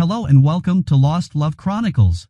Hello and welcome to Lost Love Chronicles.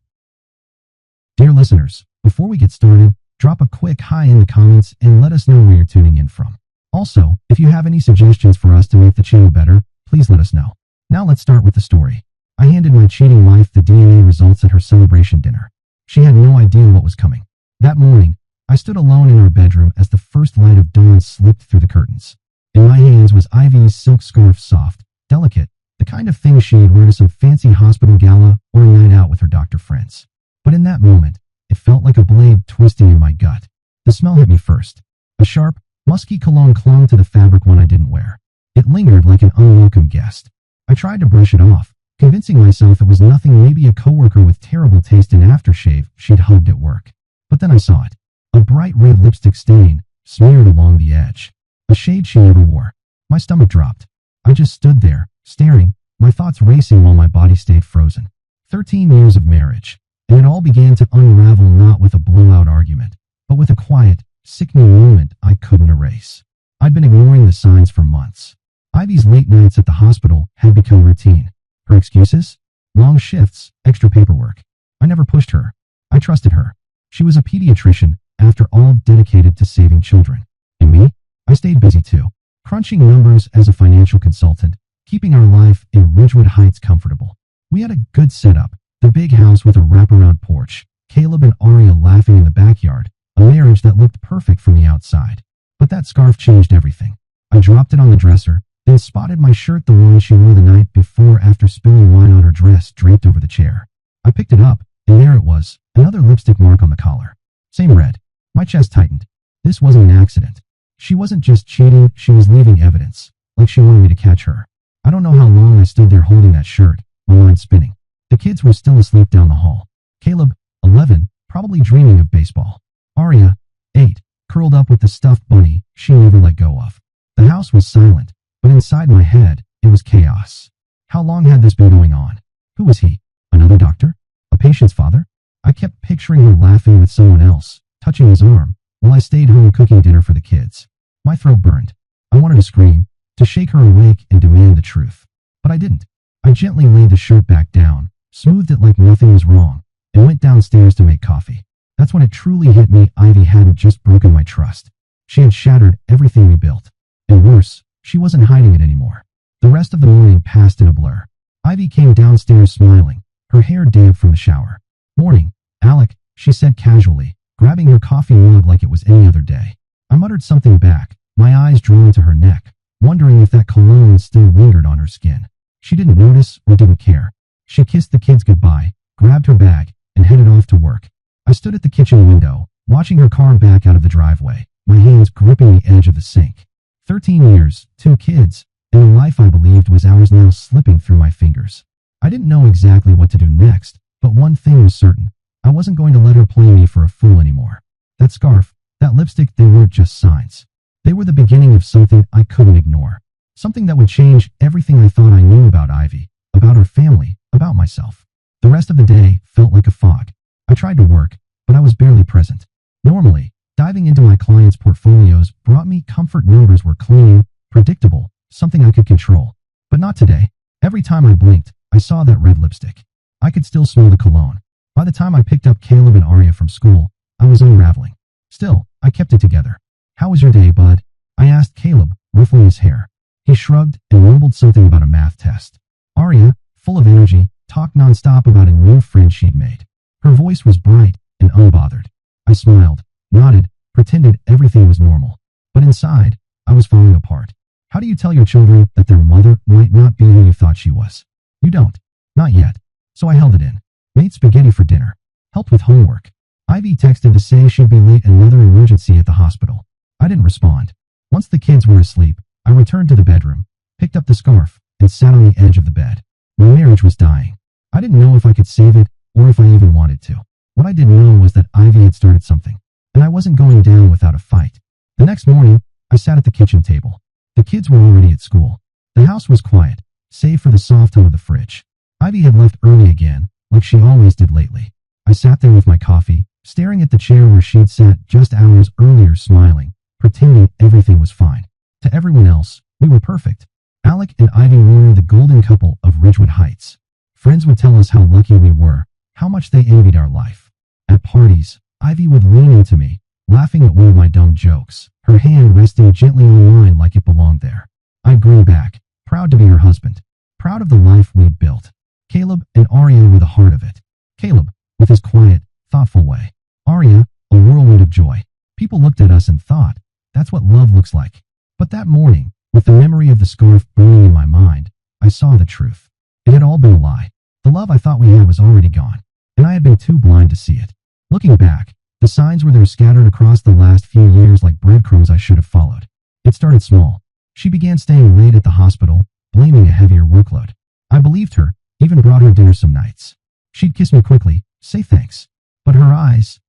Dear listeners, before we get started, drop a quick hi in the comments and let us know where you're tuning in from. Also, if you have any suggestions for us to make the channel better, please let us know. Now let's start with the story. I handed my cheating wife the DNA results at her celebration dinner. She had no idea what was coming. That morning, I stood alone in our bedroom as the first light of dawn slipped through the curtains. In my hands was Ivy's silk scarf, soft, delicate, the kind of thing she'd wear to some fancy hospital gala or a night out with her doctor friends. But in that moment, it felt like a blade twisting in my gut. The smell hit me first. A sharp, musky cologne clung to the fabric one I didn't wear. It lingered like an unwelcome guest. I tried to brush it off, convincing myself it was nothing, maybe a coworker with terrible taste in aftershave she'd hugged at work. But then I saw it. A bright red lipstick stain, smeared along the edge. A shade she never wore. My stomach dropped. I just stood there, staring, my thoughts racing while my body stayed frozen. 13 years of marriage, and it all began to unravel not with a blowout argument, but with a quiet, sickening moment I couldn't erase. I'd been ignoring the signs for months. Ivy's late nights at the hospital had become routine. Her excuses? Long shifts, extra paperwork. I never pushed her. I trusted her. She was a pediatrician, after all, dedicated to saving children. And me? I stayed busy too, crunching numbers as a financial consultant, keeping our life in Ridgewood Heights comfortable. We had a good setup, the big house with a wraparound porch, Caleb and Aria laughing in the backyard, a marriage that looked perfect from the outside. But that scarf changed everything. I dropped it on the dresser, then spotted my shirt, the one she wore the night before after spilling wine on her dress, draped over the chair. I picked it up, and there it was, another lipstick mark on the collar. Same red. My chest tightened. This wasn't an accident. She wasn't just cheating, she was leaving evidence, like she wanted me to catch her. I don't know how long I stood there holding that shirt, my mind spinning. The kids were still asleep down the hall. Caleb, 11, probably dreaming of baseball. Aria, 8, curled up with the stuffed bunny she never let go of. The house was silent, but inside my head, it was chaos. How long had this been going on? Who was he? Another doctor? A patient's father? I kept picturing her laughing with someone else, touching his arm, while I stayed home cooking dinner for the kids. My throat burned. I wanted to scream, to shake her awake and demand the truth. But I didn't. I gently laid the shirt back down, smoothed it like nothing was wrong, and went downstairs to make coffee. That's when it truly hit me. Ivy hadn't just broken my trust. She had shattered everything we built. And worse, she wasn't hiding it anymore. The rest of the morning passed in a blur. Ivy came downstairs smiling, her hair damp from the shower. "Morning, Alec," she said casually, grabbing her coffee mug like it was any other day. I muttered something back, my eyes drawn to her neck, wondering if that cologne still lingered on her skin. She didn't notice or didn't care. She kissed the kids goodbye, grabbed her bag, and headed off to work. I stood at the kitchen window, watching her car back out of the driveway, my hands gripping the edge of the sink. 13 years, 2 kids, and the life I believed was ours now slipping through my fingers. I didn't know exactly what to do next, but one thing was certain. I wasn't going to let her play me for a fool anymore. That scarf, that lipstick, they weren't just signs. They were the beginning of something I couldn't ignore. Something that would change everything I thought I knew about Ivy, about her family, about myself. The rest of the day felt like a fog. I tried to work, but I was barely present. Normally, diving into my clients' portfolios brought me comfort. Numbers were clean, predictable, something I could control. But not today. Every time I blinked, I saw that red lipstick. I could still smell the cologne. By the time I picked up Caleb and Aria from school, I was unraveling. Still, I kept it together. "How was your day, bud?" I asked Caleb, ruffling his hair. He shrugged and mumbled something about a math test. Aria, full of energy, talked nonstop about a new friend she'd made. Her voice was bright and unbothered. I smiled, nodded, pretended everything was normal. But inside, I was falling apart. How do you tell your children that their mother might not be who you thought she was? You don't. Not yet. So I held it in. Made spaghetti for dinner. Helped with homework. Ivy texted to say she'd be late, another emergency at the hospital. I didn't respond. Once the kids were asleep, I returned to the bedroom, picked up the scarf, and sat on the edge of the bed. My marriage was dying. I didn't know if I could save it, or if I even wanted to. What I didn't know was that Ivy had started something, and I wasn't going down without a fight. The next morning, I sat at the kitchen table. The kids were already at school. The house was quiet, save for the soft hum of the fridge. Ivy had left early again, like she always did lately. I sat there with my coffee, staring at the chair where she'd sat just hours earlier, smiling, pretending everything was fine. To everyone else, we were perfect. Alec and Ivy were the golden couple of Ridgewood Heights. Friends would tell us how lucky we were, how much they envied our life. At parties, Ivy would lean into me, laughing at one of my dumb jokes, her hand resting gently on mine like it belonged there. I grew back, proud to be her husband, proud of the life we'd built. Caleb and Arya were the heart of it. Caleb, with his quiet, thoughtful way. Arya, a whirlwind of joy. People looked at us and thought, that's what love looks like. But that morning, with the memory of the scarf burning in my mind, I saw the truth. It had all been a lie. The love I thought we had was already gone, and I had been too blind to see it. Looking back, the signs were there scattered across the last few years like breadcrumbs I should have followed. It started small. She began staying late at the hospital, blaming a heavier workload. I believed her, even brought her dinner some nights. She'd kiss me quickly, say thanks. But her eyes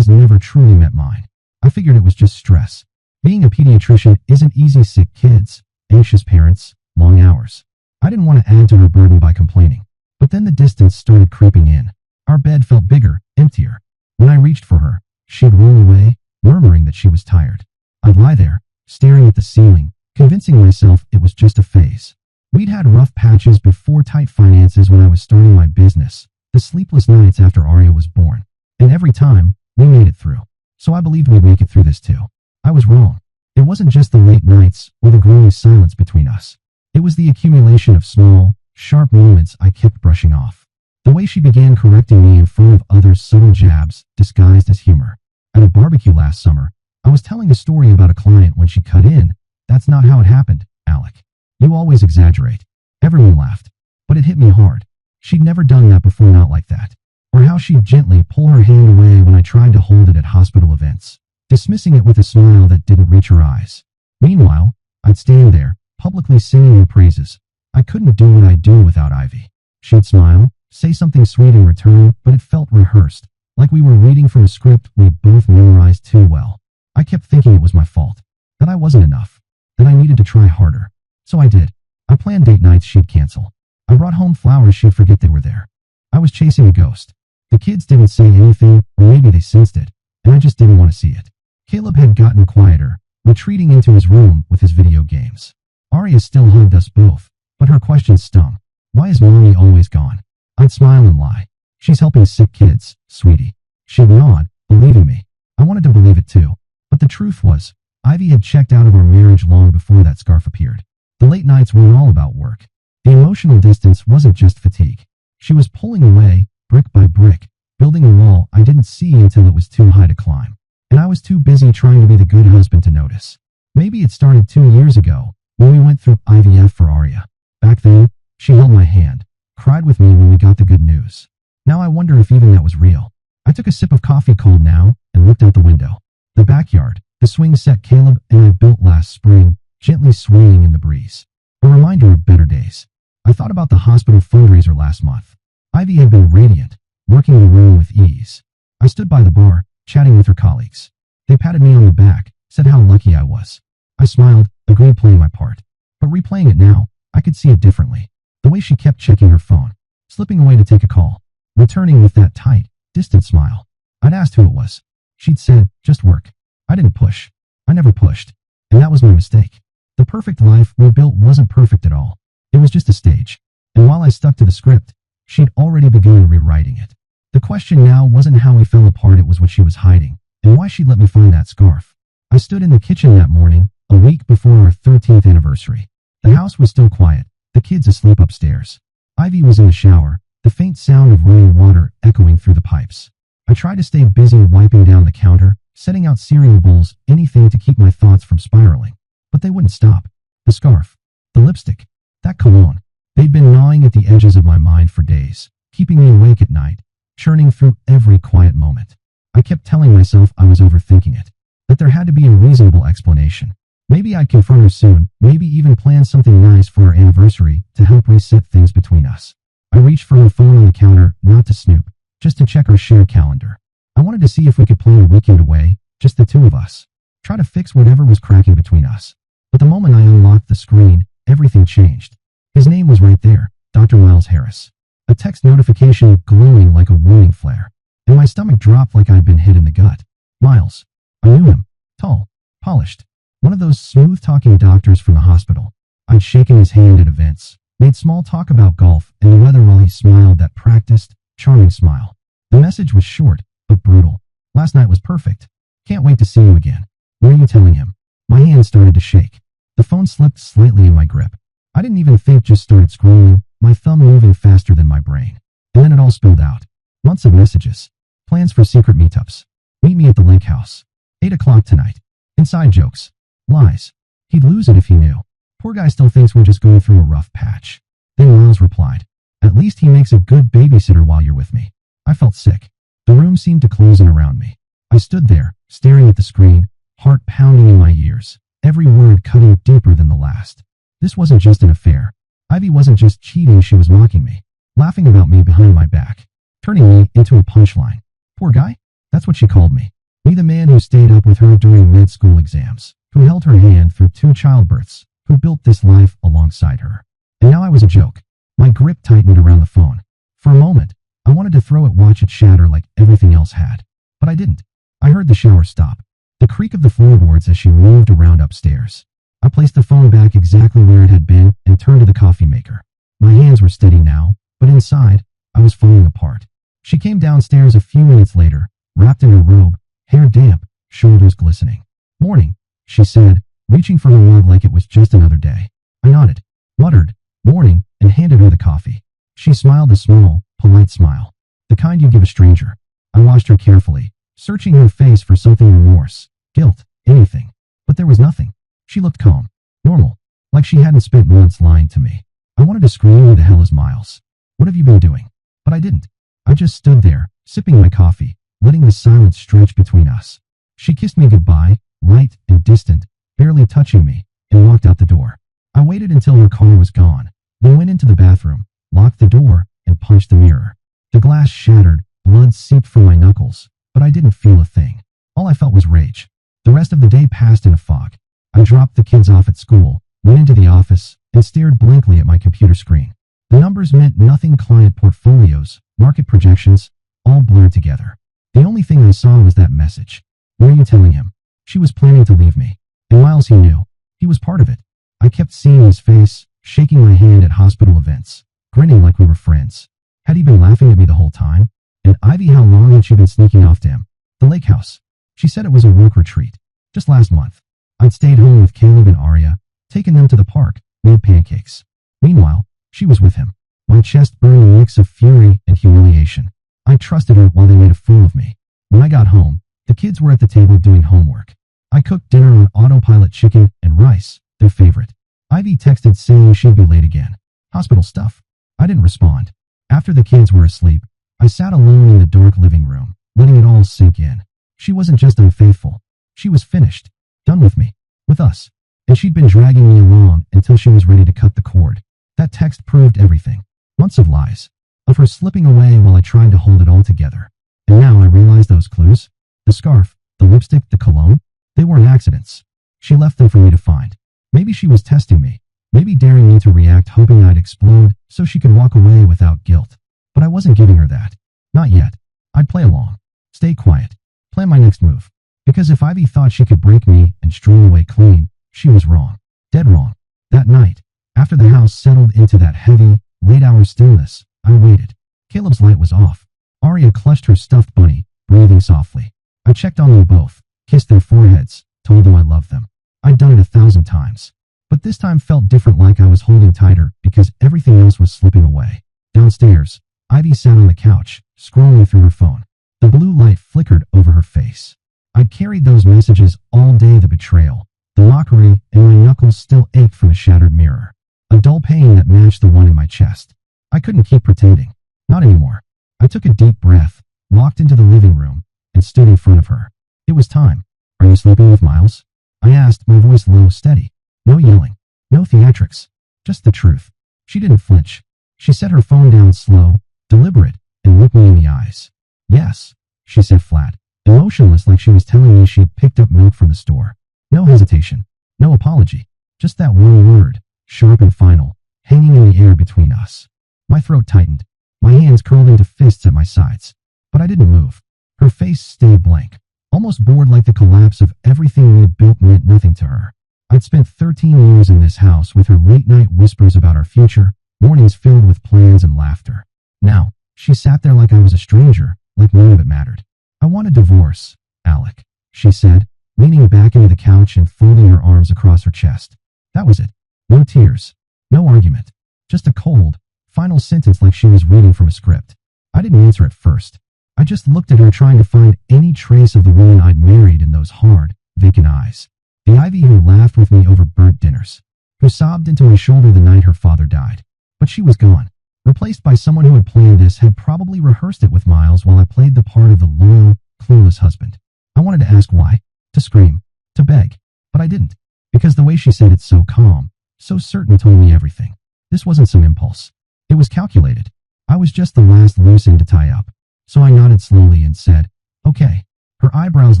never truly met mine. I figured it was just stress. Being a pediatrician isn't easy. Sick kids, anxious parents, long hours. I didn't want to add to her burden by complaining. But then the distance started creeping in. Our bed felt bigger, emptier. When I reached for her, she'd roll away, murmuring that she was tired. I'd lie there, staring at the ceiling, convincing myself it was just a phase. We'd had rough patches before, tight finances when I was starting my business, the sleepless nights after Arya was born. And every time, we made it through. So I believed we'd make it through this too. I was wrong. It wasn't just the late nights or the growing silence between us. It was the accumulation of small, sharp moments I kept brushing off. The way she began correcting me in front of others, subtle jabs, disguised as humor. At a barbecue last summer, I was telling a story about a client when she cut in. That's not how it happened, Alec. You always exaggerate. Everyone laughed. But it hit me hard. She'd never done that before, not like that. Or how she'd gently pull her hand away when I tried to hold it at hospital events, dismissing it with a smile that didn't reach her eyes. Meanwhile, I'd stand there, publicly singing her praises. I couldn't do what I do without Ivy. She'd smile, say something sweet in return, but it felt rehearsed, like we were reading from a script we'd both memorized too well. I kept thinking it was my fault, that I wasn't enough, that I needed to try harder. So I did. I planned date nights she'd cancel. I brought home flowers she'd forget they were there. I was chasing a ghost. The kids didn't say anything, or maybe they sensed it, and I just didn't want to see it. Caleb had gotten quieter, retreating into his room with his video games. Arya still hugged us both, but her questions stung. Why is Mommy always gone? I'd smile and lie. She's helping sick kids, sweetie. She'd nod, believing me. I wanted to believe it too. But the truth was, Ivy had checked out of our marriage long before that scarf appeared. The late nights weren't all about work. The emotional distance wasn't just fatigue. She was pulling away, brick by brick, building a wall I didn't see until it was too high to climb. And I was too busy trying to be the good husband to notice. Maybe it started 2 years ago, when we went through IVF for Arya. Back then, she held my hand, cried with me when we got the good news. Now I wonder if even that was real. I took a sip of coffee, cold now, and looked out the window. The backyard, the swing set Caleb and I built last spring, gently swaying in the breeze. A reminder of better days. I thought about the hospital fundraiser last month. Ivy had been radiant, working the room with ease. I stood by the bar, chatting with her colleagues. They patted me on the back, said how lucky I was. I smiled, agreed, playing my part. But replaying it now, I could see it differently. The way she kept checking her phone, slipping away to take a call, returning with that tight, distant smile. I'd asked who it was. She'd said, just work. I didn't push. I never pushed. And that was my mistake. The perfect life we built wasn't perfect at all. It was just a stage. And while I stuck to the script, she'd already begun rewriting it. The question now wasn't how we fell apart, it was what she was hiding, and why she'd let me find that scarf. I stood in the kitchen that morning, a week before our 13th anniversary. The house was still quiet, the kids asleep upstairs. Ivy was in the shower, the faint sound of running water echoing through the pipes. I tried to stay busy wiping down the counter, setting out cereal bowls, anything to keep my thoughts from spiraling. But they wouldn't stop. The scarf, the lipstick, that cologne. They'd been gnawing at the edges of my mind for days, keeping me awake at night, churning through every quiet moment. I kept telling myself I was overthinking it, that there had to be a reasonable explanation. Maybe I'd confront her soon, maybe even plan something nice for our anniversary to help reset things between us. I reached for her phone on the counter, not to snoop, just to check our shared calendar. I wanted to see if we could plan a weekend away, just the two of us. Try to fix whatever was cracking between us. But the moment I unlocked the screen, everything changed. His name was right there, Dr. Miles Harris. A text notification glowing like a warning flare. And my stomach dropped like I'd been hit in the gut. Miles. I knew him. Tall. Polished. One of those smooth-talking doctors from the hospital. I'd shaken his hand at events, Made small talk about golf and the weather while he smiled that practiced, charming smile. The message was short, but brutal. Last night was perfect. Can't wait to see you again. What are you telling him? My hand started to shake. The phone slipped slightly in my grip. I didn't even think, just started scrolling, my thumb moving faster than my brain. And then it all spilled out. Months of messages. Plans for secret meetups. Meet me at the lake house. 8 o'clock tonight. Inside jokes. Lies. He'd lose it if he knew. Poor guy still thinks we're just going through a rough patch. Then Miles replied, "At least he makes a good babysitter while you're with me." I felt sick. The room seemed to close in around me. I stood there, staring at the screen, heart pounding in my ears, every word cutting deeper than the last. This wasn't just an affair. Ivy wasn't just cheating, she was mocking me, laughing about me behind my back, turning me into a punchline. Poor guy? That's what she called me. Me, the man who stayed up with her during med-school exams, who held her hand through 2 childbirths, who built this life alongside her. And now I was a joke. My grip tightened around the phone. For a moment, I wanted to throw it, watch it shatter like everything else had. But I didn't. I heard the shower stop, the creak of the floorboards as she moved around upstairs. I placed the phone back exactly where it had been and turned to the coffee maker. My hands were steady now, but inside, I was falling apart. She came downstairs a few minutes later, wrapped in her robe, hair damp, shoulders glistening. "Morning," she said, reaching for her mug like it was just another day. I nodded, muttered, "Morning," and handed her the coffee. She smiled, a small, polite smile, the kind you give a stranger. I watched her carefully, searching her face for something, remorse, guilt, anything. But there was nothing. She looked calm, normal, like she hadn't spent months lying to me. I wanted to scream, "Who the hell is Miles? What have you been doing?" But I didn't. I just stood there, sipping my coffee, letting the silence stretch between us. She kissed me goodbye, light and distant, barely touching me, and walked out the door. I waited until her car was gone, then went into the bathroom, locked the door, and punched the mirror. The glass shattered, blood seeped from my knuckles, but I didn't feel a thing. All I felt was rage. The rest of the day passed in a fog. I dropped the kids off at school, went into the office, and stared blankly at my computer screen. The numbers meant nothing: client portfolios, market projections, all blurred together. The only thing I saw was that message. "What are you telling him?" She was planning to leave me. And Miles, he knew. He was part of it. I kept seeing his face, shaking my hand at hospital events, grinning like we were friends. Had he been laughing at me the whole time? And Ivy, how long had she been sneaking off to him? The lake house. She said it was a work retreat. Just last month. I'd stayed home with Caleb and Arya, taken them to the park, made pancakes. Meanwhile, she was with him. My chest burned, a mix of fury and humiliation. I trusted her while they made a fool of me. When I got home, the kids were at the table doing homework. I cooked dinner on autopilot: chicken and rice, their favorite. Ivy texted saying she'd be late again. Hospital stuff. I didn't respond. After the kids were asleep, I sat alone in the dark living room, letting it all sink in. She wasn't just unfaithful. She was finished. Done with me. With us. And she'd been dragging me along until she was ready to cut the cord. That text proved everything. Months of lies. Of her slipping away while I tried to hold it all together. And now I realized those clues. The scarf, the lipstick, the cologne. They weren't accidents. She left them for me to find. Maybe she was testing me. Maybe daring me to react, hoping I'd explode so she could walk away without guilt. But I wasn't giving her that. Not yet. I'd play along. Stay quiet. Plan my next move. Because if Ivy thought she could break me and stroll away clean, she was wrong. Dead wrong. That night, after the house settled into that heavy, late-hour stillness, I waited. Caleb's light was off. Arya clutched her stuffed bunny, breathing softly. I checked on them both, kissed their foreheads, told them I loved them. I'd done it 1,000 times. But this time felt different, like I was holding tighter because everything else was slipping away. Downstairs, Ivy sat on the couch, scrolling through her phone. The blue light flickered over her face. I'd carried those messages all day, the betrayal, the mockery, and my knuckles still ached from the shattered mirror. A dull pain that matched the one in my chest. I couldn't keep pretending. Not anymore. I took a deep breath, walked into the living room, and stood in front of her. It was time. "Are you sleeping with Miles?" I asked, my voice low, steady. No yelling. No theatrics. Just the truth. She didn't flinch. She set her phone down slow, deliberate, and looked me in the eyes. "Yes," she said flat, emotionless, like she was telling me she'd picked up milk from the store. No hesitation. No apology. Just that one word, sharp and final, hanging in the air between us. My throat tightened. My hands curled into fists at my sides. But I didn't move. Her face stayed blank, almost bored, like the collapse of everything we'd built meant nothing to her. I'd spent 13 years in this house with her late-night whispers about our future, mornings filled with plans and laughter. Now, she sat there like I was a stranger, like none of it mattered. "I want a divorce, Alec," she said, leaning back into the couch and folding her arms across her chest. That was it. No tears. No argument. Just a cold, final sentence like she was reading from a script. I didn't answer at first. I just looked at her trying to find any trace of the woman I'd married in those hard, vacant eyes. The Ivy who laughed with me over burnt dinners, who sobbed into my shoulder the night her father died. But she was gone, replaced by someone who had planned this, had probably rehearsed it with Miles while I played the part of the loyal, clueless husband. I wanted to ask why, to scream, to beg, but I didn't, because the way she said it so calm, so certain told me everything. This wasn't some impulse. It was calculated. I was just the last loose end to tie up. So I nodded slowly and said, "Okay." Her eyebrows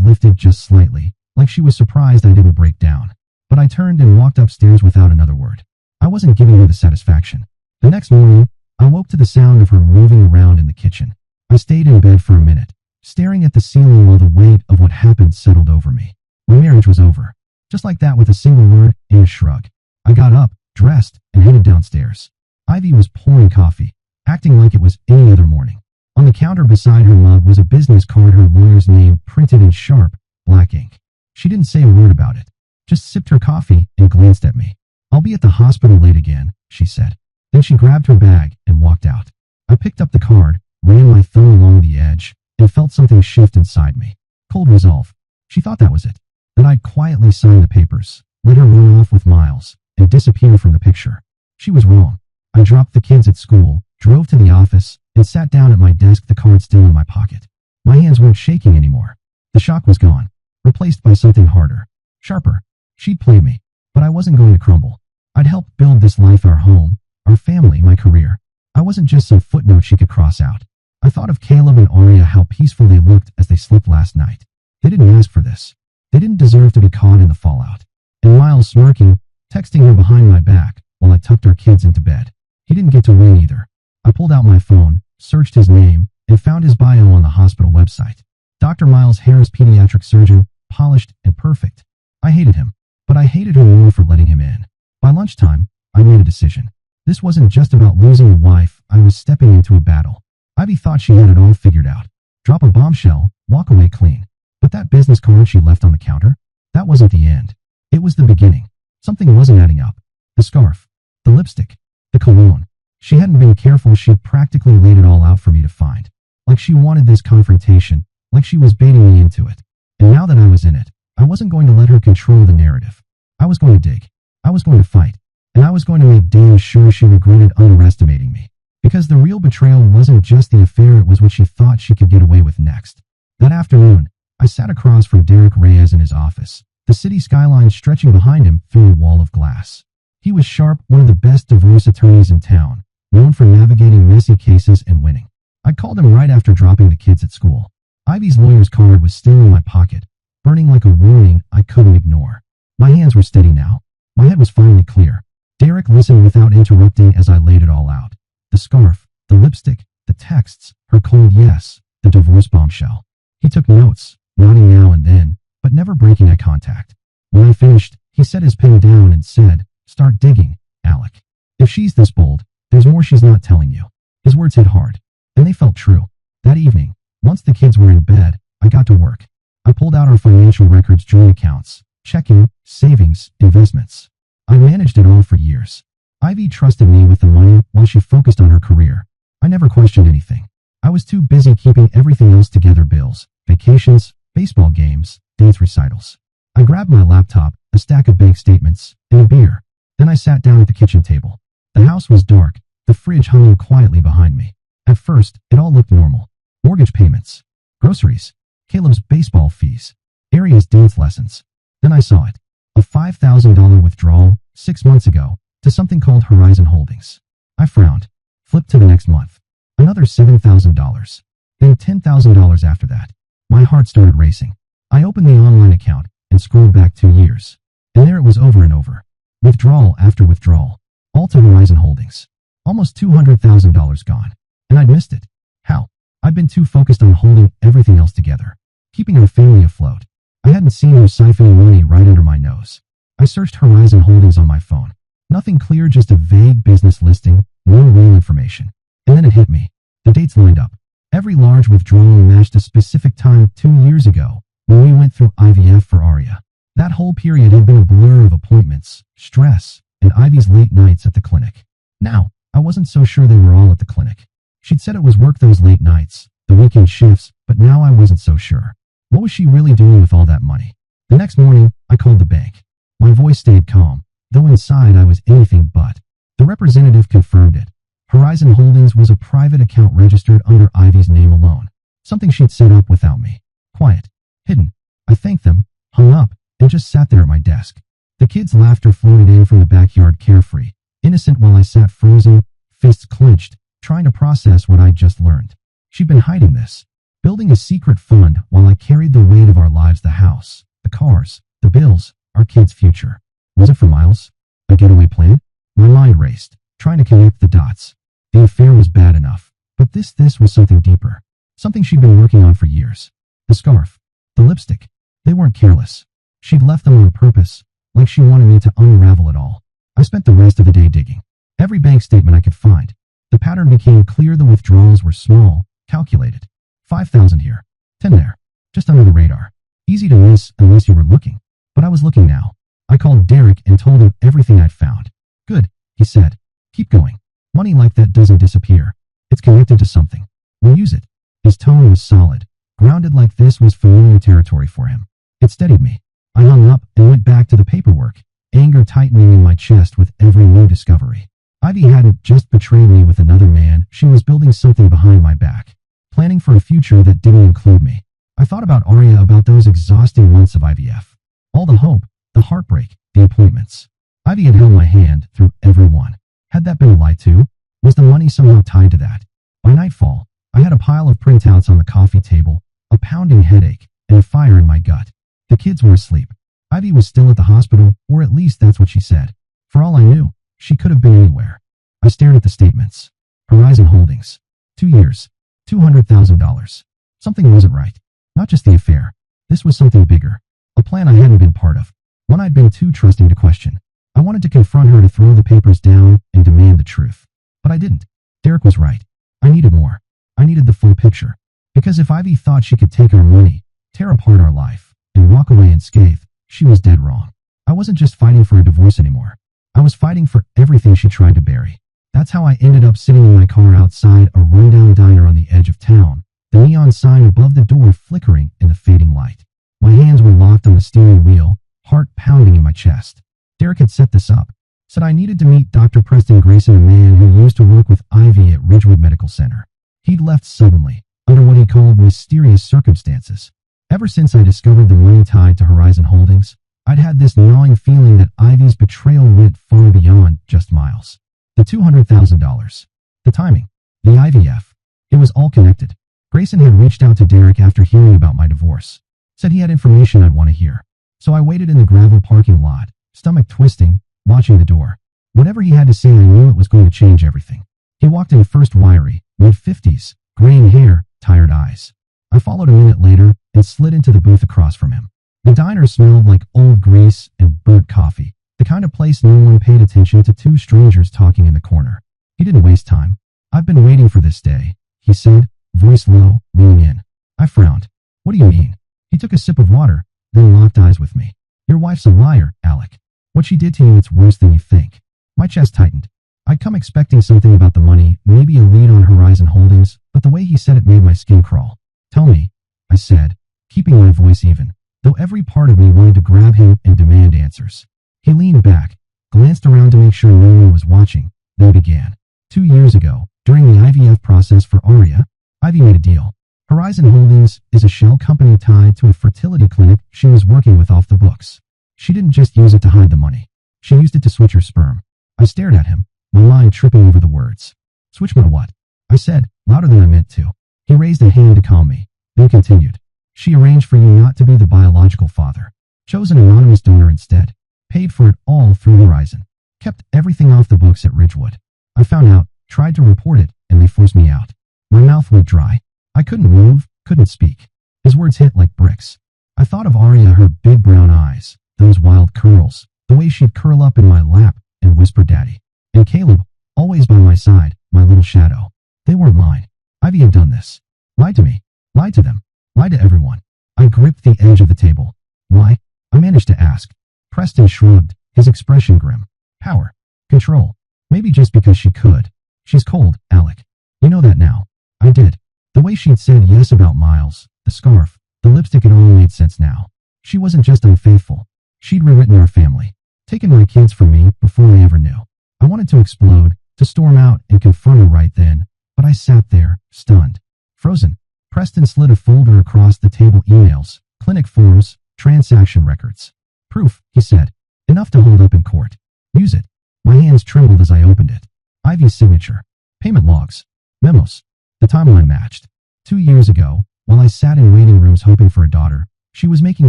lifted just slightly, like she was surprised I didn't break down. But I turned and walked upstairs without another word. I wasn't giving her the satisfaction. The next morning, I woke to the sound of her moving around in the kitchen. I stayed in bed for a minute, staring at the ceiling while the weight of what happened settled over me. My marriage was over. Just like that, with a single word and a shrug. I got up, dressed, and headed downstairs. Ivy was pouring coffee, acting like it was any other morning. On the counter beside her mug was a business card, her lawyer's name printed in sharp, black ink. She didn't say a word about it, just sipped her coffee and glanced at me. "I'll be at the hospital late again," she said. Then she grabbed her bag and walked out. I picked up the card, ran my thumb along the edge, and felt something shift inside me. Cold resolve. She thought that was it. That I'd quietly sign the papers, let her run off with Miles, and disappear from the picture. She was wrong. I dropped the kids at school, drove to the office, and sat down at my desk, the card still in my pocket. My hands weren't shaking anymore. The shock was gone, replaced by something harder, sharper. She'd played me, but I wasn't going to crumble. I'd helped build this life, our home, our family, my career. I wasn't just some footnote she could cross out. I thought of Caleb and Aria, how peaceful they looked as they slept last night. They didn't ask for this. They didn't deserve to be caught in the fallout. And Miles smirking, texting her behind my back while I tucked our kids into bed. He didn't get to win either. I pulled out my phone, searched his name, and found his bio on the hospital website. Dr. Miles Harris, pediatric surgeon, polished and perfect. I hated him, but I hated her more for letting him in. By lunchtime, I made a decision. This wasn't just about losing a wife. I was stepping into a battle. Ivy thought she had it all figured out. Drop a bombshell, walk away clean. But that business card she left on the counter, that wasn't the end. It was the beginning. Something wasn't adding up. The scarf, the lipstick, the cologne. She hadn't been careful. She'd practically laid it all out for me to find. Like she wanted this confrontation, like she was baiting me into it. And now that I was in it, I wasn't going to let her control the narrative. I was going to dig. I was going to fight. And I was going to make damn sure she regretted underestimating me. Because the real betrayal wasn't just the affair, it was what she thought she could get away with next. That afternoon, I sat across from Derek Reyes in his office, the city skyline stretching behind him through a wall of glass. He was sharp, one of the best divorce attorneys in town, known for navigating messy cases and winning. I called him right after dropping the kids at school. Ivy's lawyer's card was still in my pocket, burning like a warning I couldn't ignore. My hands were steady now. My head was finally clear. Derek listened without interrupting as I laid it all out. The scarf, the lipstick, the texts, her cold yes, the divorce bombshell. He took notes, nodding now and then, but never breaking eye contact. When I finished, he set his pen down and said, "Start digging, Alec. If she's this bold, there's more she's not telling you." His words hit hard, and they felt true. That evening, once the kids were in bed, I got to work. I pulled out our financial records, joint accounts, checking, savings, investments. I managed it all for years. Ivy trusted me with the money while she focused on her career. I never questioned anything. I was too busy keeping everything else together: bills, vacations, baseball games, dance recitals. I grabbed my laptop, a stack of bank statements, and a beer. Then I sat down at the kitchen table. The house was dark, the fridge hung quietly behind me. At first, it all looked normal. Mortgage payments, groceries, Caleb's baseball fees, Aria's dance lessons. Then I saw it. A $5,000 withdrawal, 6 months ago, to something called Horizon Holdings. I frowned. Flipped to the next month. Another $7,000. Then $10,000 after that. My heart started racing. I opened the online account and scrolled back 2 years. And there it was, over and over. Withdrawal after withdrawal. All to Horizon Holdings. Almost $200,000 gone. And I'd missed it. How? I'd been too focused on holding everything else together. Keeping our family afloat. I hadn't seen her siphoning money right under my nose. I searched Horizon Holdings on my phone. Nothing clear, just a vague business listing, No real information. And then it hit me. The dates lined up. Every large withdrawal matched a specific time 2 years ago when we went through IVF for Arya. That whole period had been a blur of appointments, stress, and Ivy's late nights at the clinic. Now, I wasn't so sure they were all at the clinic. She'd said it was work those late nights, the weekend shifts, but now I wasn't so sure. What was she really doing with all that money? The next morning, I called the bank. My voice stayed calm, though inside I was anything but. The representative confirmed it. Horizon Holdings was a private account registered under Ivy's name alone. Something she'd set up without me. Quiet. Hidden. I thanked them, hung up, and just sat there at my desk. The kids' laughter floated in from the backyard carefree, innocent while I sat frozen, fists clenched, trying to process what I'd just learned. She'd been hiding this, building a secret fund while I carried the weight of our lives, the house, the cars, the bills, our kids' future. Was it for Miles? A getaway plan? My mind raced, trying to connect the dots. The affair was bad enough, but this was something deeper. Something she'd been working on for years. The scarf, the lipstick, they weren't careless. She'd left them on purpose, like she wanted me to unravel it all. I spent the rest of the day digging. Every bank statement I could find. The pattern became clear. The withdrawals were small, calculated. 5,000 here, 10 there, just under the radar. Easy to miss unless you were looking. But I was looking now. I called Derek and told him everything I'd found. Good, he said. Keep going. Money like that doesn't disappear. It's connected to something. We'll use it. His tone was solid. Grounded like this was familiar territory for him. It steadied me. I hung up and went back to the paperwork, anger tightening in my chest with every new discovery. Ivy hadn't just betrayed me with another man. She was building something behind my back, planning for a future that didn't include me. I thought about Arya, about those exhausting months of IVF. All the hope, the heartbreak, the appointments. Ivy had held my hand through every one. Had that been a lie too? Was the money somehow tied to that? By nightfall, I had a pile of printouts on the coffee table, a pounding headache, and a fire in my gut. The kids were asleep. Ivy was still at the hospital, or at least that's what she said. For all I knew, she could have been anywhere. I stared at the statements. Horizon Holdings. 2 years. $200,000. Something wasn't right. Not just the affair. This was something bigger. A plan I hadn't been part of. One I'd been too trusting to question. I wanted to confront her, to throw the papers down and demand the truth. But I didn't. Derek was right. I needed more. I needed the full picture. Because if Ivy thought she could take our money, tear apart our life, and walk away unscathed, she was dead wrong. I wasn't just fighting for a divorce anymore. I was fighting for everything she tried to bury. That's how I ended up sitting in my car outside a rundown diner on the edge of town, the neon sign above the door flickering in the fading light. My hands were locked on the steering wheel, heart pounding in my chest. Derek had set this up. Said I needed to meet Dr. Preston Grayson, a man who used to work with Ivy at Ridgewood Medical Center. He'd left suddenly, under what he called mysterious circumstances. Ever since I discovered the money tied to Horizon Holdings, I'd had this gnawing feeling that Ivy's betrayal went far beyond just Miles. The $200,000. The timing. The IVF. It was all connected. Grayson had reached out to Derek after hearing about my divorce. Said he had information I'd want to hear. So I waited in the gravel parking lot, stomach twisting, watching the door. Whatever he had to say, I knew it was going to change everything. He walked in first, wiry, mid-50s, graying hair, tired eyes. I followed a minute later and slid into the booth across from him. The diner smelled like old grease and burnt coffee, the kind of place no one paid attention to two strangers talking in the corner. He didn't waste time. I've been waiting for this day, he said, voice low, leaning in. I frowned. What do you mean? He took a sip of water, then locked eyes with me. Your wife's a liar, Alec. What she did to you, it's worse than you think. My chest tightened. I'd come expecting something about the money, maybe a lead on Horizon Holdings, but the way he said it made my skin crawl. Tell me, I said, keeping my voice even, though every part of me wanted to grab him and demand answers. He leaned back, glanced around to make sure no one was watching, then began. 2 years ago, during the IVF process for Arya, Ivy made a deal. Horizon Holdings is a shell company tied to a fertility clinic she was working with off the books. She didn't just use it to hide the money. She used it to switch her sperm. I stared at him, my mind tripping over the words. Switch my what? I said, louder than I meant to. He raised a hand to calm me, then continued. She arranged for you not to be the biological father. Chose an anonymous donor instead. Paid for it all through Horizon. Kept everything off the books at Ridgewood. I found out, tried to report it, and they forced me out. My mouth went dry. I couldn't move, couldn't speak. His words hit like bricks. I thought of Arya, her big brown eyes, those wild curls, the way she'd curl up in my lap and whisper daddy. And Caleb, Always by my side, my little shadow. They weren't mine. Ivy had done this. Lied to me. Lied to them. Lied to everyone. I gripped the edge of the table. Why? I managed to ask. Preston shrugged, his expression grim. Power. Control. Maybe just because she could. She's cold, Alec. You know that now. I did. The way she'd said yes about Miles, the scarf, the lipstick, it all made sense now. She wasn't just unfaithful. She'd rewritten our family. Taken my kids from me before I ever knew. I wanted to explode, to storm out and confront her right then, but I sat there, stunned. Frozen. Preston slid a folder across the table. Emails, clinic forms, transaction records. Proof, he said. Enough to hold up in court. Use it. My hands trembled as I opened it. Ivy's signature. Payment logs. Memos. The timeline matched. 2 years ago, while I sat in waiting rooms hoping for a daughter, she was making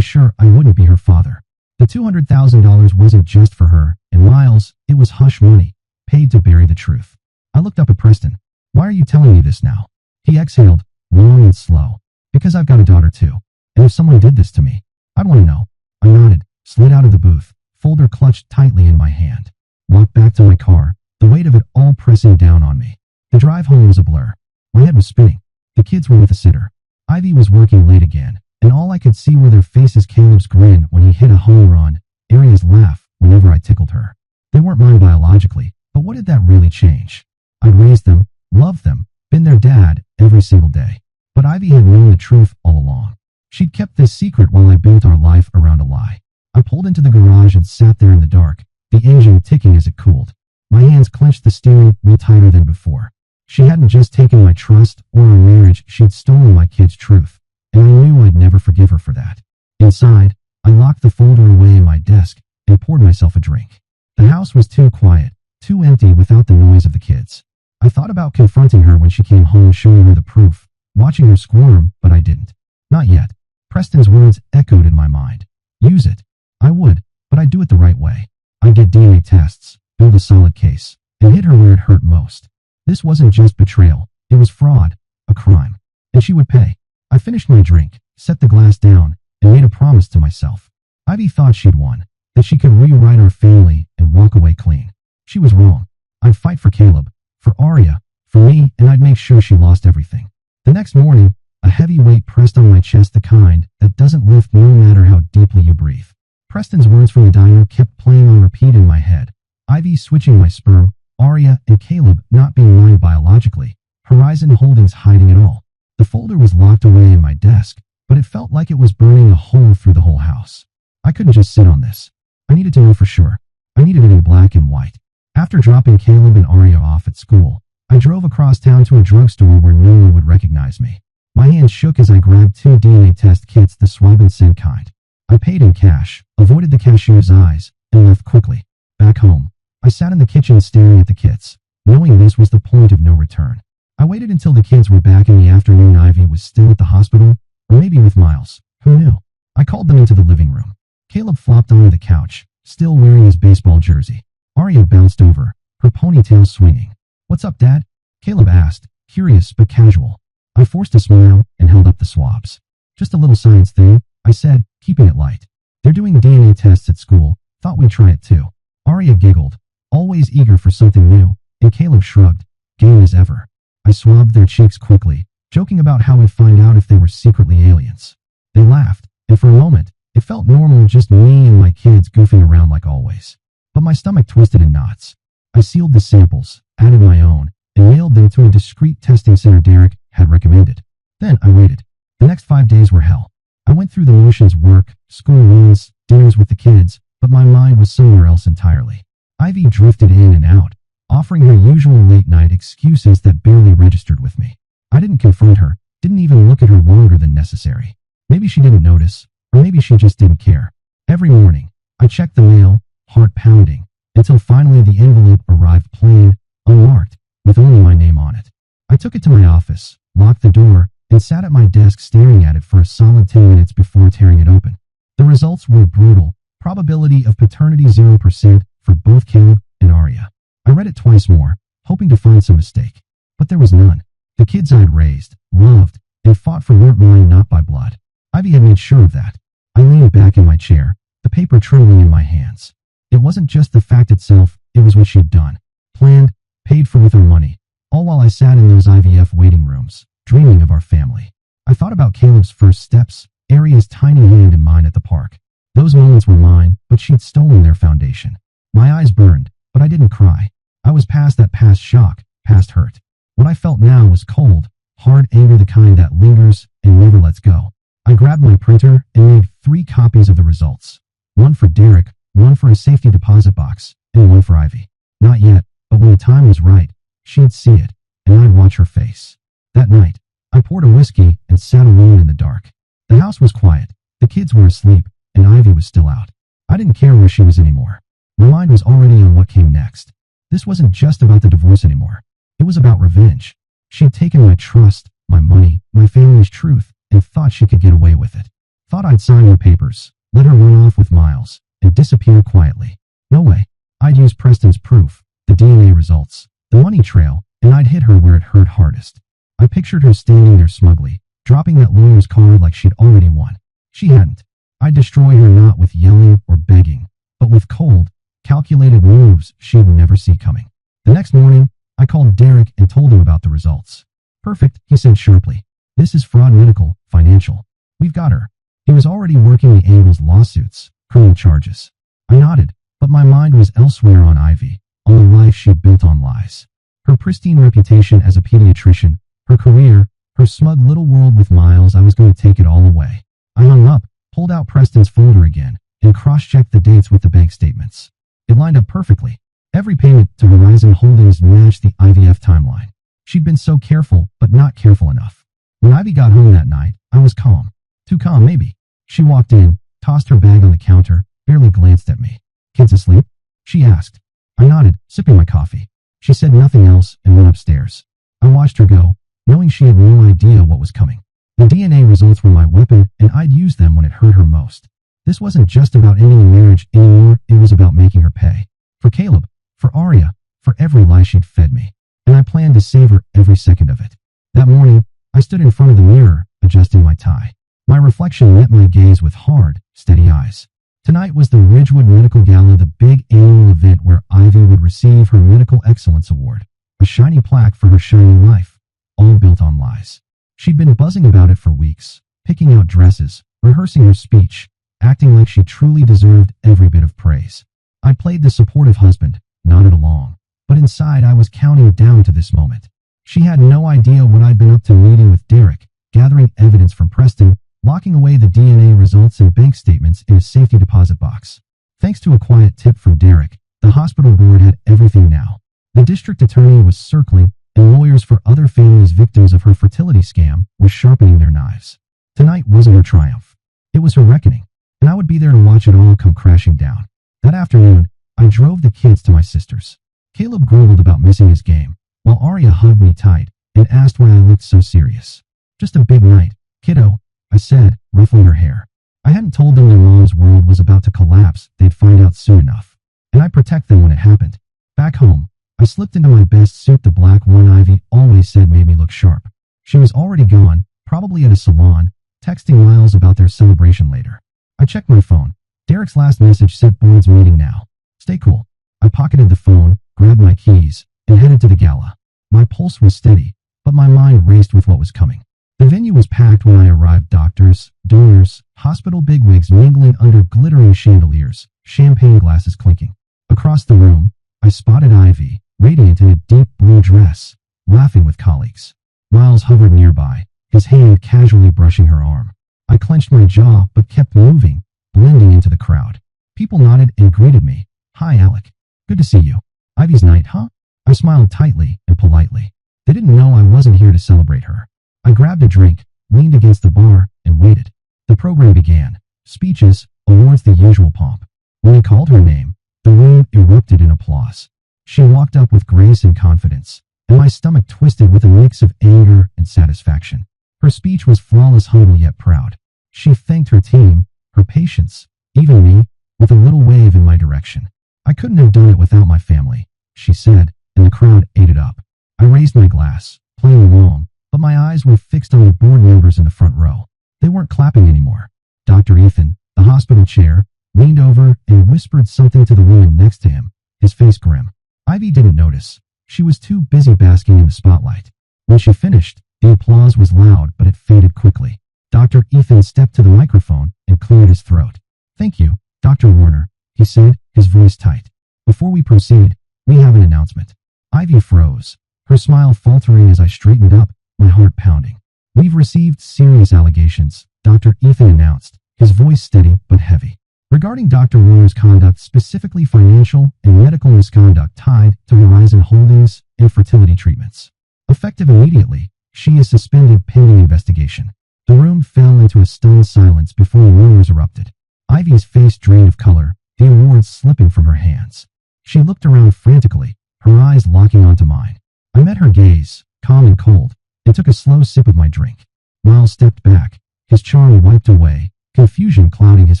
sure I wouldn't be her father. The $200,000 wasn't just for her and Miles, it was hush money, paid to bury the truth. I looked up at Preston. Why are you telling me this now? He exhaled, long and slow. Because I've got a daughter too. And if someone did this to me, I'd want to know. I nodded, slid out of the booth, folder clutched tightly in my hand. Walked back to my car, the weight of it all pressing down on me. The drive home was a blur. My head was spinning. The kids were with a sitter. Ivy was working late again, and all I could see were their faces. Caleb's grin when he hit a home run, Aria's laugh whenever I tickled her. They weren't mine biologically, but what did that really change? I'd raised them, loved them, been their dad every single day. But Ivy had known the truth all along. She'd kept this secret while I built our life around a lie. I pulled into the garage and sat there in the dark, the engine ticking as it cooled. My hands clenched the steering wheel tighter than before. She hadn't just taken my trust or our marriage, she'd stolen my kid's truth. And I knew I'd never forgive her for that. Inside, I locked the folder away in my desk and poured myself a drink. The house was too quiet, too empty without the noise of the kids. I thought about confronting her when she came home, showing her the proof, watching her squirm, but I didn't. Not yet. Preston's words echoed in my mind. Use it. I would, but I'd do it the right way. I'd get DNA tests, build a solid case, and hit her where it hurt most. This wasn't just betrayal, it was fraud, a crime. And she would pay. I finished my drink, set the glass down, and made a promise to myself. Ivy thought she'd won, that she could rewrite our family and walk away clean. She was wrong. I'd fight for Caleb, for Aria, for me, and I'd make sure she lost everything. The next morning, a heavy weight pressed on my chest, the kind that doesn't lift no matter how deeply you breathe. Preston's words from the diner kept playing on repeat in my head. Ivy switching my sperm, Aria and Caleb not being mine biologically, Horizon Holdings hiding it all. The folder was locked away in my desk, but it felt like it was burning a hole through the whole house. I couldn't just sit on this. I needed to know for sure. I needed it in black and white. After dropping Caleb and Aria off at school, I drove across town to a drugstore where no one would recognize me. My hands shook as I grabbed 2 DNA test kits, the swab and send kind. I paid in cash, avoided the cashier's eyes, and left quickly. Back home, I sat in the kitchen staring at the kits, knowing this was the point of no return. I waited until the kids were back in the afternoon. Ivy was still at the hospital, or maybe with Miles. Who knew? I called them into the living room. Caleb flopped onto the couch, still wearing his baseball jersey. Aria bounced over, her ponytail swinging. "What's up, Dad?" Caleb asked, curious but casual. I forced a smile and held up the swabs. "Just a little science thing," I said, keeping it light. "They're doing DNA tests at school. Thought we'd try it too." Aria giggled, always eager for something new, and Caleb shrugged, game as ever. I swabbed their cheeks quickly, joking about how we'd find out if they were secretly aliens. They laughed, and for a moment, it felt normal, just me and my kids goofing around like always. But my stomach twisted in knots. I sealed the samples, added my own, and mailed them to a discreet testing center Derek had recommended. Then I waited. The next 5 days were hell. I went through the motions: work, school runs, dinners with the kids, but my mind was somewhere else entirely. Ivy drifted in and out, offering her usual late-night excuses that barely registered with me. I didn't confront her, didn't even look at her longer than necessary. Maybe she didn't notice, or maybe she just didn't care. Every morning, I checked the mail, heart pounding, until finally the envelope arrived plain, unmarked, with only my name on it. I took it to my office, locked the door, and sat at my desk staring at it for a solid 10 minutes before tearing it open. The results were brutal. Probability of paternity 0% for both Caleb and Aria. I read it twice more, hoping to find some mistake. But there was none. The kids I'd raised, loved, and fought for weren't mine, not by blood. Ivy had made sure of that. I leaned back in my chair, the paper trembling in my hands. It wasn't just the fact itself, it was what she'd done. Planned, paid for with her money, all while I sat in those IVF waiting rooms, dreaming of our family. I thought about Caleb's first steps, Aria's tiny hand in mine at the park. Those moments were mine, but she'd stolen their foundation. My eyes burned, but I didn't cry. I was past that past shock, past hurt. What I felt now was cold, hard anger, the kind that lingers and never lets go. I grabbed my printer and made 3 copies of the results. One for Derek, one for his safety deposit box, and one for Ivy. Not yet, but when the time was right, she'd see it, and I'd watch her face. That night, I poured a whiskey and sat alone in the dark. The house was quiet, the kids were asleep, and Ivy was still out. I didn't care where she was anymore. My mind was already on what came next. This wasn't just about the divorce anymore. It was about revenge. She'd taken my trust, my money, my family's truth, and thought she could get away with it. Thought I'd sign her papers, let her run off with Miles, and disappear quietly. No way. I'd use Preston's proof, the DNA results, the money trail, and I'd hit her where it hurt hardest. I pictured her standing there smugly, dropping that lawyer's card like she'd already won. She hadn't. I'd destroy her not with yelling or begging, but with cold, calculated moves she'd never see coming. The next morning, I called Derek and told him about the results. Perfect, he said sharply. This is fraud, medical, financial. We've got her. He was already working the Angles lawsuits, criminal charges. I nodded, but my mind was elsewhere, on Ivy, on the life she'd built on lies. Her pristine reputation as a pediatrician, her career, her smug little world with Miles. I was going to take it all away. I hung up, pulled out Preston's folder again, and cross-checked the dates with the bank statements. It lined up perfectly. Every payment to Horizon Holdings matched the IVF timeline. She'd been so careful, but not careful enough. When Ivy got home that night, I was calm. Too calm, maybe. She walked in, tossed her bag on the counter, barely glanced at me. "Kids asleep?" she asked. I nodded, sipping my coffee. She said nothing else and went upstairs. I watched her go, knowing she had no idea what was coming. The DNA results were my weapon, and I'd use them when it hurt her most. This wasn't just about ending a marriage anymore, it was about making her pay. For Caleb, for Aria, for every lie she'd fed me. And I planned to save her every second of it. That morning, I stood in front of the mirror, adjusting my tie. My reflection met my gaze with hard, steady eyes. Tonight was the Ridgewood Medical Gala, the big annual event where Ivy would receive her Medical Excellence Award, a shiny plaque for her shining life, all built on lies. She'd been buzzing about it for weeks, picking out dresses, rehearsing her speech, acting like she truly deserved every bit of praise. I played the supportive husband, nodded along, but inside I was counting down to this moment. She had no idea what I'd been up to, meeting with Derek, gathering evidence from Preston, locking away the DNA results and bank statements in a safety deposit box. Thanks to a quiet tip from Derek, the hospital board had everything now. The district attorney was circling, and lawyers for other families victims of her fertility scam were sharpening their knives. Tonight wasn't her triumph. It was her reckoning, and I would be there to watch it all come crashing down. That afternoon, I drove the kids to my sister's. Caleb grumbled about missing his game, while Aria hugged me tight and asked why I looked so serious. "Just a big night, kiddo," I said, ruffling her hair. I hadn't told them their mom's world was about to collapse. They'd find out soon enough. And I'd protect them when it happened. Back home, I slipped into my best suit, the black one Ivy always said made me look sharp. She was already gone, probably at a salon, texting Miles about their celebration later. I checked my phone. Derek's last message said board's meeting now. Stay cool. I pocketed the phone, grabbed my keys, and headed to the gala. My pulse was steady, but my mind raced with what was coming. The venue was packed when I arrived. Doctors, donors, hospital bigwigs mingling under glittering chandeliers, champagne glasses clinking. Across the room, I spotted Ivy, radiant in a deep blue dress, laughing with colleagues. Miles hovered nearby, his hand casually brushing her arm. I clenched my jaw but kept moving, blending into the crowd. People nodded and greeted me. "Hi, Alec. Good to see you. Ivy's night, huh?" I smiled tightly and politely. They didn't know I wasn't here to celebrate her. I grabbed a drink, leaned against the bar, and waited. The program began. Speeches, awards, the usual pomp. When they called her name, the room erupted in applause. She walked up with grace and confidence, and my stomach twisted with a mix of anger and satisfaction. Her speech was flawless, humble yet proud. She thanked her team, her patients, even me, with a little wave in my direction. "I couldn't have done it without my family," she said, and the crowd ate it up. I raised my glass, playing along, but my eyes were fixed on the board members in the front row. They weren't clapping anymore. Dr. Ethan, the hospital chair, leaned over and whispered something to the woman next to him, his face grim. Ivy didn't notice. She was too busy basking in the spotlight. When she finished, the applause was loud, but it faded quickly. Dr. Ethan stepped to the microphone and cleared his throat. "Thank you, Dr. Warner," he said, his voice tight. "Before we proceed, we have an announcement." Ivy froze, her smile faltering as I straightened up, my heart pounding. "We've received serious allegations," Dr. Ethan announced, his voice steady but heavy. "Regarding Dr. Warner's conduct, specifically financial and medical misconduct tied to Horizon Holdings and fertility treatments. Effective immediately, she is suspended pending investigation." The room fell into a stunned silence before rumors erupted. Ivy's face drained of color, the awards slipping from her hands. She looked around frantically, her eyes locking onto mine. I met her gaze, calm and cold, and took a slow sip of my drink. Miles stepped back, his charm wiped away, confusion clouding his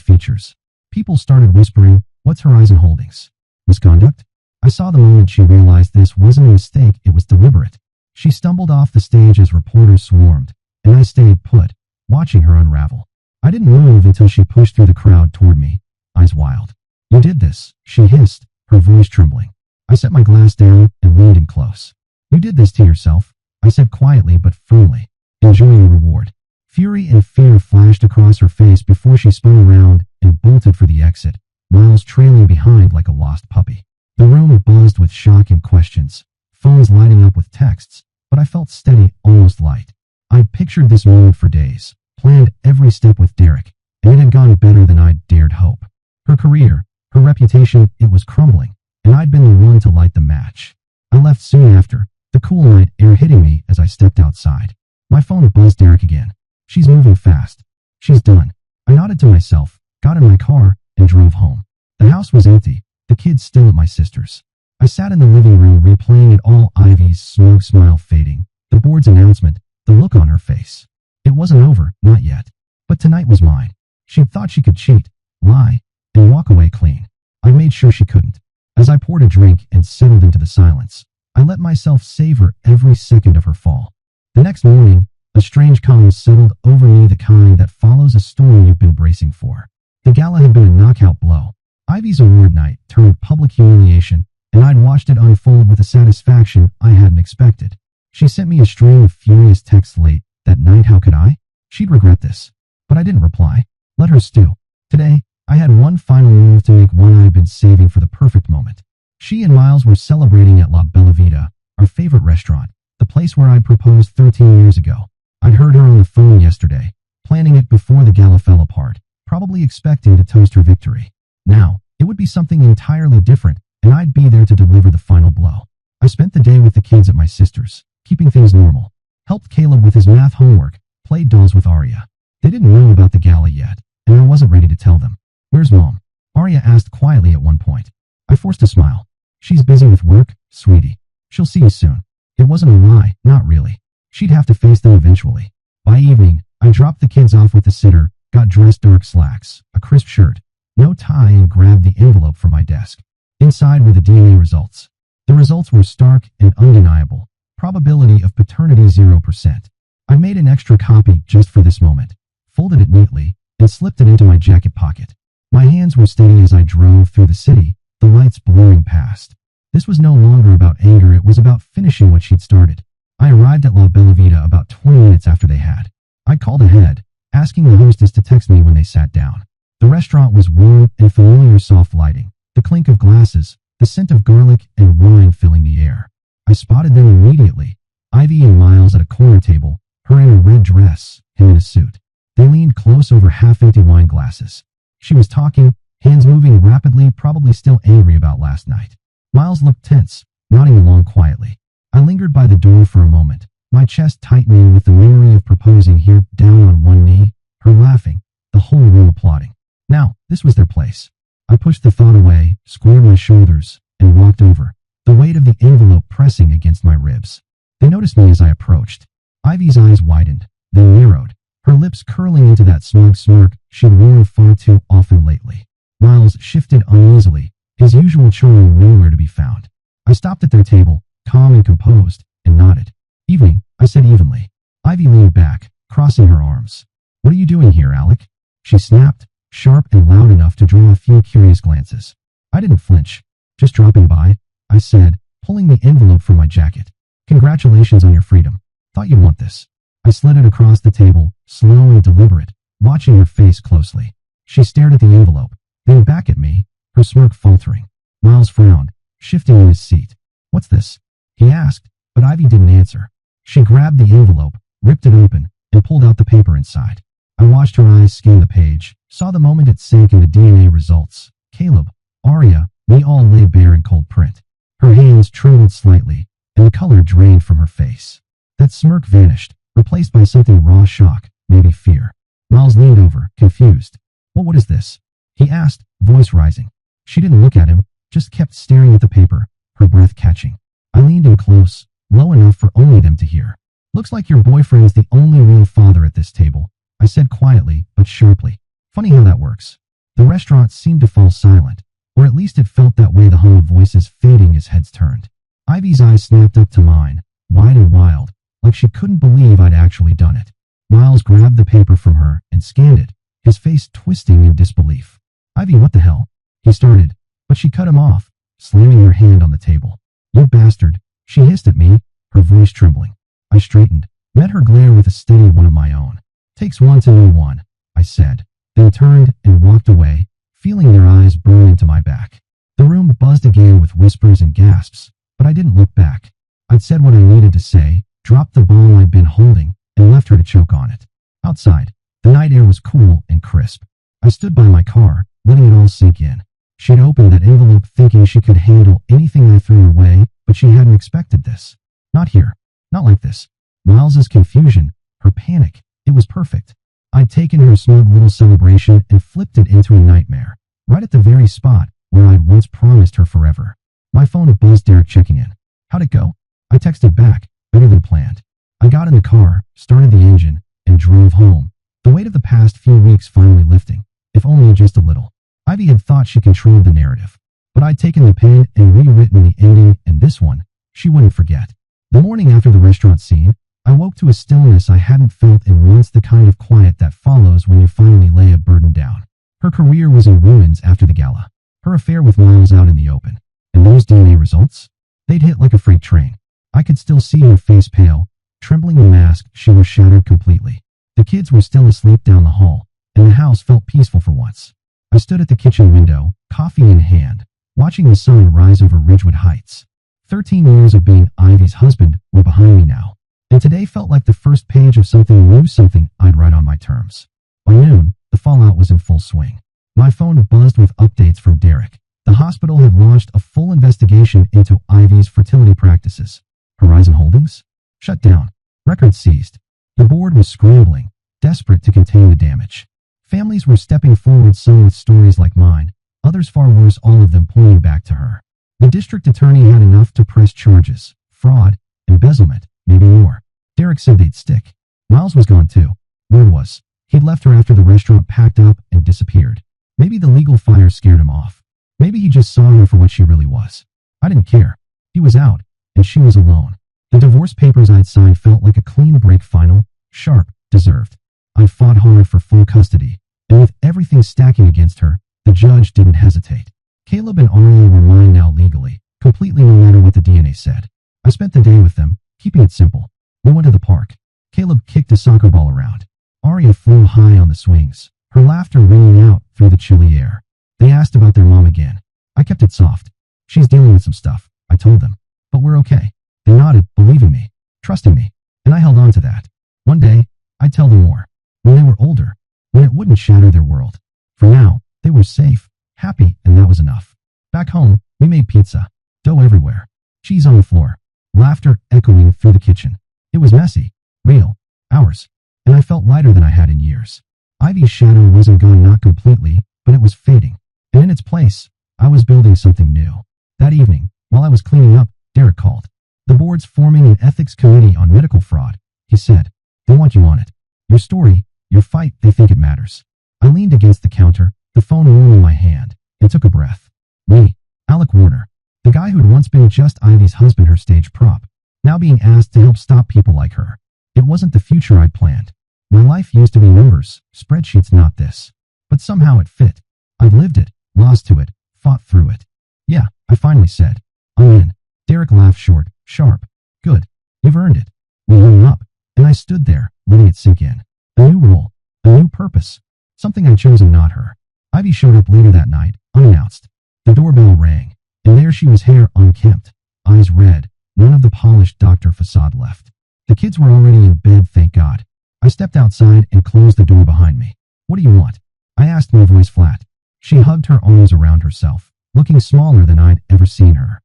features. People started whispering, "What's Horizon Holdings? Misconduct?" I saw the moment she realized this wasn't a mistake, it was deliberate. She stumbled off the stage as reporters swarmed, and I stayed put, watching her unravel. I didn't move until she pushed through the crowd toward me, eyes wild. "You did this," she hissed, her voice trembling. I set my glass down and leaned in close. "You did this to yourself," I said quietly but firmly. "Enjoy your reward." Fury and fear flashed across her face before she spun around and bolted for the exit, Miles trailing behind like a lost puppy. The room buzzed with shock and questions, phones lighting up with texts, but I felt steady, almost light. I'd pictured this moment for days, planned every step with Derek, and it had gone better than I'd dared hope. Her career, her reputation, it was crumbling, and I'd been the one to light the match. I left soon after, the cool night air hitting me as I stepped outside. My phone buzzed. Derek again. "She's moving fast. She's done." I nodded to myself, got in my car, and drove home. The house was empty, the kids still at my sister's. I sat in the living room replaying it all, Ivy's smug smile fading, the board's announcement, the look on her face. It wasn't over, not yet. But tonight was mine. She'd thought she could cheat, lie, and walk away clean. I made sure she couldn't. As I poured a drink and settled into the silence, I let myself savor every second of her fall. The next morning, a strange calm settled over me, the kind that follows a storm you've been bracing for. The gala had been a knockout blow. Ivy's award night turned public humiliation, and I'd watched it unfold with a satisfaction I hadn't expected. She sent me a string of furious texts late that night. How could I? She'd regret this. But I didn't reply. Let her stew. Today, I had one final move to make, one I'd been saving for the perfect moment. She and Miles were celebrating at La Bella Vita, our favorite restaurant, the place where I'd proposed 13 years ago. I'd heard her on the phone yesterday, planning it before the gala fell apart, probably expecting to toast her victory. Now, it would be something entirely different, and I'd be there to deliver the final blow. I spent the day with the kids at my sister's, keeping things normal. Helped Caleb with his math homework, played dolls with Arya. They didn't know about the gala yet, and I wasn't ready to tell them. "Where's Mom?" Arya asked quietly at one point. I forced a smile. "She's busy with work, sweetie. She'll see you soon." It wasn't a lie, not really. She'd have to face them eventually. By evening, I dropped the kids off with the sitter, got dressed, dark slacks, a crisp shirt, no tie, and grabbed the envelope from my desk. Inside were the DNA results. The results were stark and undeniable. Probability of paternity 0%. I made an extra copy just for this moment, folded it neatly, and slipped it into my jacket pocket. My hands were steady as I drove through the city, the lights blurring past. This was no longer about anger, it was about finishing what she'd started. I arrived at La Bella Vita about 20 minutes after they had. I called ahead, asking the hostess to text me when they sat down. The restaurant was warm and familiar, soft lighting, the clink of glasses, the scent of garlic and wine filling the air. I spotted them immediately. Ivy and Miles at a corner table, her in a red dress, him in a suit. They leaned close over half-empty wine glasses. She was talking, hands moving rapidly, probably still angry about last night. Miles looked tense, nodding along quietly. I lingered by the door for a moment, my chest tightening with the memory of proposing here, down on one knee, her laughing, the whole room applauding. Now, this was their place. I pushed the thought away, squared my shoulders, and walked over, the weight of the envelope pressing against my ribs. They noticed me as I approached. Ivy's eyes widened, then narrowed, her lips curling into that smug smirk she'd worn far too often lately. Miles shifted uneasily, his usual charm nowhere to be found. I stopped at their table, calm and composed, and nodded. "Evening," I said evenly. Ivy leaned back, crossing her arms. "What are you doing here, Alec?" she snapped, sharp and loud enough to draw a few curious glances. I didn't flinch. "Just dropping by," I said, pulling the envelope from my jacket. Congratulations on your freedom. Thought you'd want this. I slid it across the table, slow and deliberate, watching her face closely. She stared at the envelope, then back at me, her smirk faltering. Miles frowned, shifting in his seat. What's this? He asked, but Ivy didn't answer. She grabbed the envelope, ripped it open, and pulled out the paper inside. I watched her eyes scan the page, saw the moment it sank in the DNA results. Caleb, Aria, we all lay bare in cold print. Her hands trembled slightly, and the color drained from her face. That smirk vanished, replaced by something raw shock, maybe fear. Miles leaned over, confused. What is this? He asked, voice rising. She didn't look at him, just kept staring at the paper, her breath catching. I leaned in close, low enough for only them to hear. Looks like your boyfriend's the only real father at this table, I said quietly, but sharply. Funny how that works. The restaurant seemed to fall silent, or at least it felt that way, the hum of voices fading as heads turned. Ivy's eyes snapped up to mine, wide and wild, like she couldn't believe I'd actually done it. Miles grabbed the paper from her and scanned it, his face twisting in disbelief. Ivy, what the hell? He started, but she cut him off, slamming her hand on the table. You bastard, she hissed at me, her voice trembling. I straightened, met her glare with a steady one of my own. Takes one to know one, I said, then turned and walked away, feeling their eyes burn into my back. The room buzzed again with whispers and gasps, but I didn't look back. I'd said what I needed to say, dropped the bomb I'd been holding, and left her to choke on it. Outside, the night air was cool and crisp. I stood by my car, letting it all sink in. She'd opened that envelope thinking she could handle anything I threw her way, but she hadn't expected this. Not here. Not like this. Miles's confusion, her panic, it was perfect. I'd taken her snug little celebration and flipped it into a nightmare, right at the very spot where I'd once promised her forever. My phone buzzed, Derek checking in. How'd it go? I texted back, better than planned. I got in the car, started the engine, and drove home. The weight of the past few weeks finally lifting, if only just a little. Ivy had thought she controlled the narrative, but I'd taken the pen and rewritten the ending, and this one, she wouldn't forget. The morning after the restaurant scene, I woke to a stillness I hadn't felt in months, the kind of quiet that follows when you finally lay a burden down. Her career was in ruins after the gala. Her affair with Miles out in the open. And those DNA results? They'd hit like a freight train. I could still see her face pale, trembling the mask. She was shattered completely. The kids were still asleep down the hall, and the house felt peaceful for once. I stood at the kitchen window, coffee in hand, watching the sun rise over Ridgewood Heights. 13 years of being Ivy's husband were behind me now, and today felt like the first page of something new, something I'd write on my terms. By noon, the fallout was in full swing. My phone buzzed with updates from Derek. The hospital had launched a full investigation into Ivy's fertility practices. Horizon Holdings? Shut down. Records seized. The board was scrambling, desperate to contain the damage. Families were stepping forward, some with stories like mine, others far worse, all of them pointing back to her. The district attorney had enough to press charges. Fraud, embezzlement, maybe more. Derek said they'd stick. Miles was gone too. Word was, he'd left her after the restaurant packed up and disappeared. Maybe the legal fire scared him off. Maybe he just saw her for what she really was. I didn't care. He was out, and she was alone. The divorce papers I'd signed felt like a clean break, final, sharp, deserved. I'd fought hard for full custody, and with everything stacking against her, the judge didn't hesitate. Caleb and Aria were mine now legally, completely, no matter what the DNA said. I spent the day with them, keeping it simple. We went to the park. Caleb kicked a soccer ball around. Aria flew high on the swings, her laughter ringing out through the chilly air. They asked about their mom again. I kept it soft. She's dealing with some stuff, I told them. But we're okay. They nodded, believing me, trusting me, and I held on to that. One day, I'd tell them more. When they were older, when it wouldn't shatter their world. For now, they were safe, happy, and that was enough. Back home, we made pizza. Dough everywhere. Cheese on the floor. Laughter echoing through the kitchen. It was messy, real, ours, and I felt lighter than I had in years. Ivy's shadow wasn't gone, not completely, but it was fading. And in its place, I was building something new. That evening, while I was cleaning up, Derek called. The board's forming an ethics committee on medical fraud, he said. They want you on it. Your story, your fight, they think it matters. I leaned against the counter, the phone warm in my hand, and took a breath. Me, Alec Warner, the guy who'd once been just Ivy's husband, her stage prop, now being asked to help stop people like her. It wasn't the future I'd planned. My life used to be numbers, spreadsheets, not this. But somehow it fit. I'd lived it, lost to it, fought through it. Yeah, I finally said, I'm in. Derek laughed short, sharp. Good. You've earned it. We hung up, and I stood there, letting it sink in. A new role. A new purpose. Something I'd chosen, not her. Ivy showed up later that night, unannounced. The doorbell rang, and there she was, hair unkempt, eyes red, none of the polished doctor facade left. The kids were already in bed, thank God. I stepped outside and closed the door behind me. What do you want? I asked, my voice flat. She hugged her arms around herself, looking smaller than I'd ever seen her.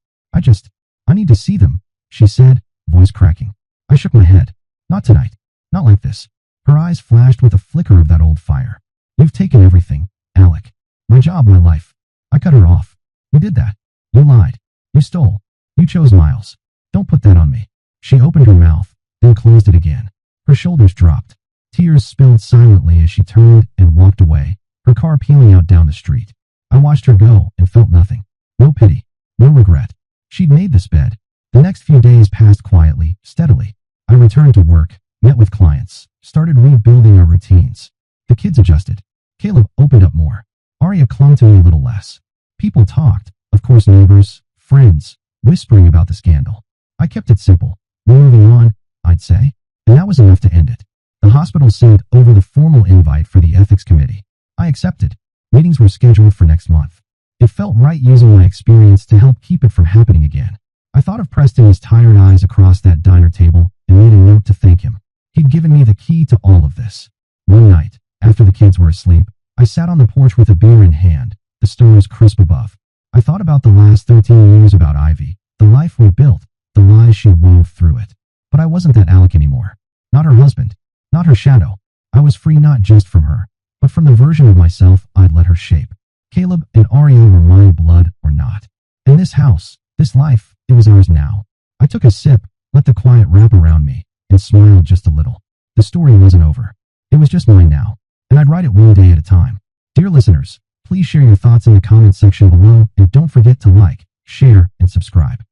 I need to see them, she said, voice cracking. I shook my head. Not tonight. Not like this. Her eyes flashed with a flicker of that old fire. You've taken everything, Alec. My job, my life. I cut her off. You did that. You lied. You stole. You chose Miles. Don't put that on me. She opened her mouth, then closed it again. Her shoulders dropped. Tears spilled silently as she turned and walked away, her car peeling out down the street. I watched her go and felt nothing. No pity. No regret. She'd made this bed. The next few days passed quietly, steadily. I returned to work, met with clients, started rebuilding our routines. The kids adjusted. Caleb opened up more. Arya clung to me a little less. People talked, of course, neighbors, friends, whispering about the scandal. I kept it simple. We're moving on, I'd say, and that was enough to end it. The hospital sent over the formal invite for the ethics committee. I accepted. Meetings were scheduled for next month. It felt right using my experience to help keep it from happening again. I thought of Preston's tired eyes across that diner table and made a note to thank him. He'd given me the key to all of this. One night, after the kids were asleep, I sat on the porch with a beer in hand, the stars crisp above. I thought about the last 13 years, about Ivy, the life we built, the lies she wove through it. But I wasn't that Alec anymore. Not her husband. Not her shadow. I was free, not just from her, but from the version of myself I'd let her shape. Caleb and Arya were mine, blood or not. And this house, this life, it was ours now. I took a sip, let the quiet wrap around me, and smiled just a little. The story wasn't over. It was just mine now, and I'd write it one day at a time. Dear listeners, please share your thoughts in the comments section below, and don't forget to like, share, and subscribe.